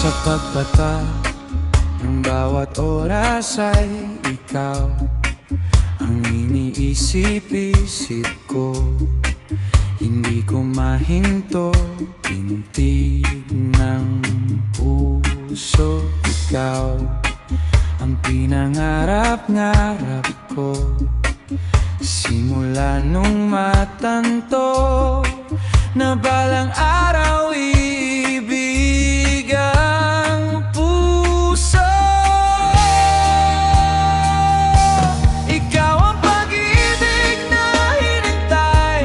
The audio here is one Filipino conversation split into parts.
Sa pagbata ng bawat oras ay ikaw ang iniisip-isip ko. Hindi ko mahinto, tintig ng puso. Ikaw ang pinangarap-ngarap ko, simula nung matanto na balang araw iibig ang puso. Ikaw ang pag-ibig na hinintay,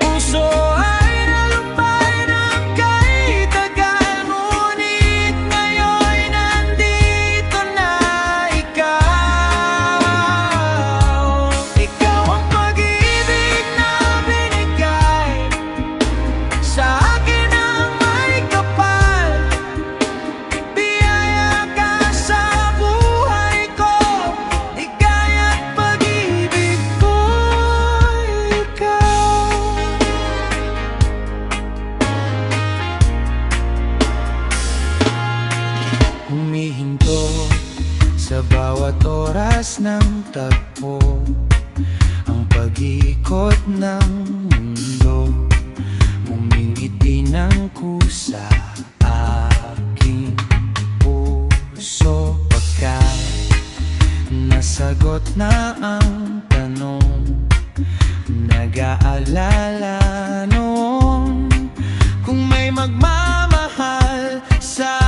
puso ay nalumpay ng kahit tagal. Ngunit ngayon'y nandito na ikaw. Ikaw ang pag-ibig na binigay sa akin ang may kapal. Biyaya ka sa buhay ko, ligaya't pag-ibig ko, ikaw. Humihinto sa bawat oras ng tagpo, ang pag-ikot ng mundo. Ngumingiti ng kusa aking puso, pagkat nasagot na ang tanong. Nag-aalala noon kung may magmamahal sa